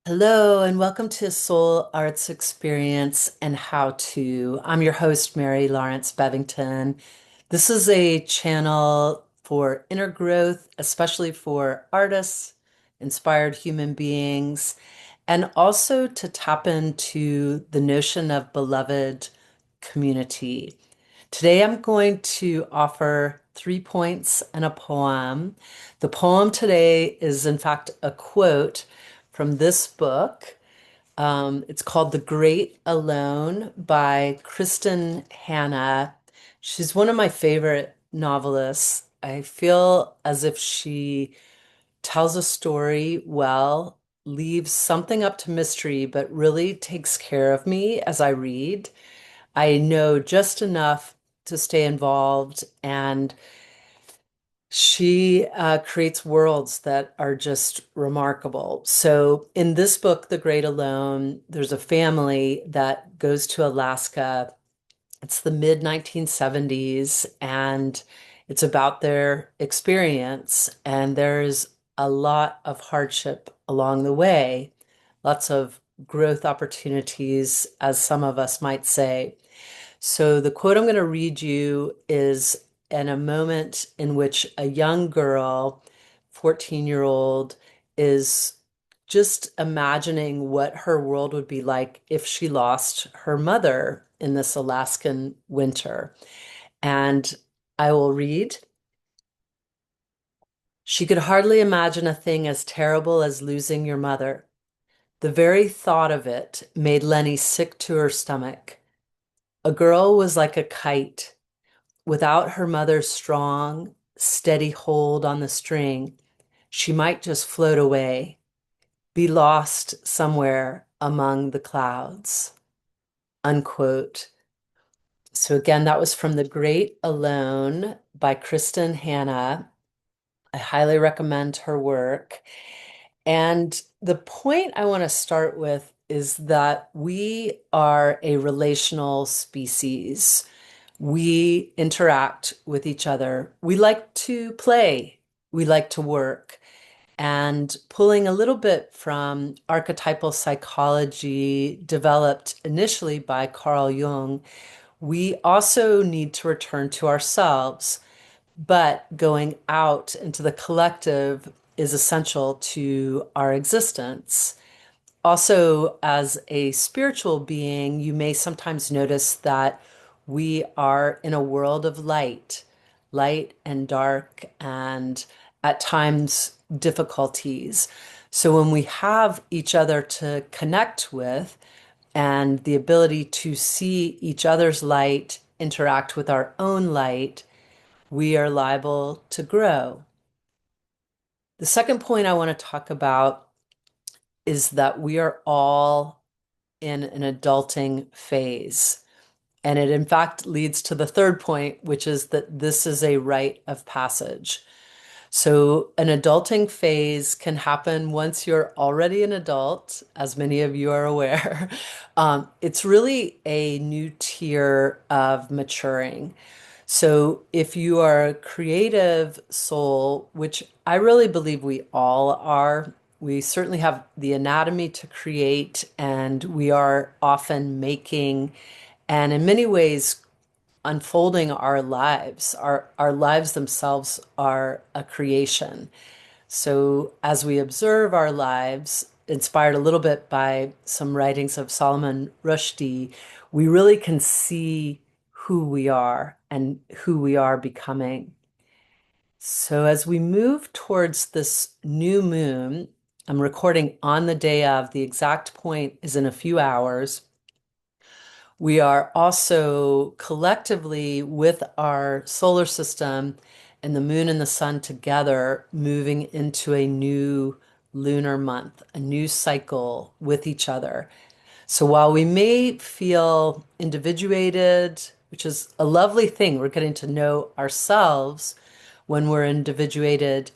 Hello and welcome to Soul Arts Experience and How To. I'm your host, Mary-Laurence Bevington. This is a channel for inner growth, especially for artists, inspired human beings, and also to tap into the notion of beloved community. Today I'm going to offer 3 points and a poem. The poem today is, in fact, a quote from this book. It's called The Great Alone by Kristin Hannah. She's one of my favorite novelists. I feel as if she tells a story well, leaves something up to mystery, but really takes care of me as I read. I know just enough to stay involved, and she creates worlds that are just remarkable. So, in this book, The Great Alone, there's a family that goes to Alaska. It's the mid 1970s, and it's about their experience. And there's a lot of hardship along the way, lots of growth opportunities, as some of us might say. So the quote I'm going to read you is in a moment in which a young girl, 14-year-old, is just imagining what her world would be like if she lost her mother in this Alaskan winter. And I will read. She could hardly imagine a thing as terrible as losing your mother. The very thought of it made Leni sick to her stomach. A girl was like a kite. Without her mother's strong, steady hold on the string, she might just float away, be lost somewhere among the clouds. Unquote. So again, that was from The Great Alone by Kristin Hannah. I highly recommend her work. And the point I want to start with is that we are a relational species. We interact with each other. We like to play. We like to work. And pulling a little bit from archetypal psychology developed initially by Carl Jung, we also need to return to ourselves. But going out into the collective is essential to our existence. Also, as a spiritual being, you may sometimes notice that we are in a world of light, light and dark, and at times difficulties. So when we have each other to connect with and the ability to see each other's light interact with our own light, we are liable to grow. The second point I want to talk about is that we are all in an adulting phase. And it, in fact, leads to the third point, which is that this is a rite of passage. So, an adulting phase can happen once you're already an adult, as many of you are aware. It's really a new tier of maturing. So, if you are a creative soul, which I really believe we all are, we certainly have the anatomy to create, and we are often making, and in many ways, unfolding our lives. Our lives themselves are a creation. So, as we observe our lives, inspired a little bit by some writings of Solomon Rushdie, we really can see who we are and who we are becoming. So, as we move towards this new moon, I'm recording on the day of, the exact point is in a few hours. We are also collectively with our solar system and the moon and the sun together moving into a new lunar month, a new cycle with each other. So while we may feel individuated, which is a lovely thing, we're getting to know ourselves when we're individuated,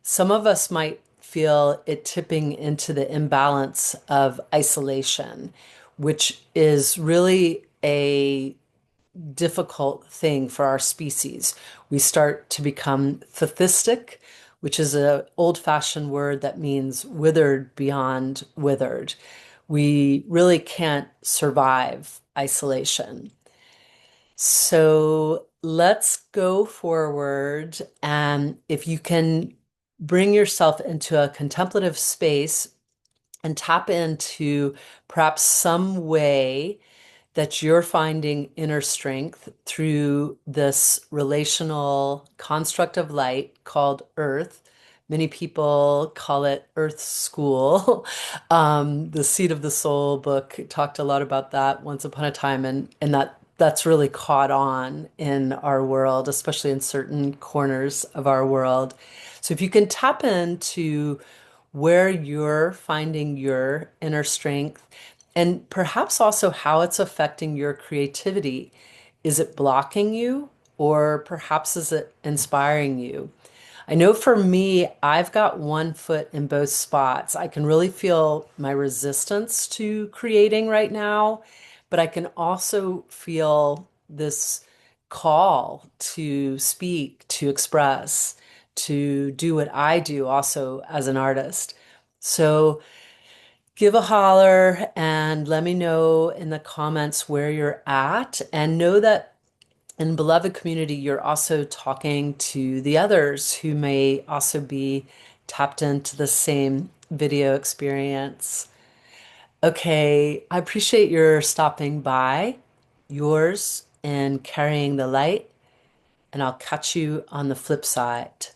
some of us might feel it tipping into the imbalance of isolation, which is really a difficult thing for our species. We start to become fathistic. which is an old-fashioned word that means withered beyond withered. We really can't survive isolation. So let's go forward. And if you can bring yourself into a contemplative space and tap into perhaps some way that you're finding inner strength through this relational construct of light called Earth. Many people call it Earth School. The Seed of the Soul book talked a lot about that once upon a time, and that's really caught on in our world, especially in certain corners of our world. So if you can tap into where you're finding your inner strength and perhaps also how it's affecting your creativity. Is it blocking you, or perhaps is it inspiring you? I know for me, I've got one foot in both spots. I can really feel my resistance to creating right now, but I can also feel this call to speak, to express, to do what I do also as an artist. So give a holler and let me know in the comments where you're at. And know that in beloved community, you're also talking to the others who may also be tapped into the same video experience. Okay, I appreciate your stopping by, yours, and carrying the light, and I'll catch you on the flip side.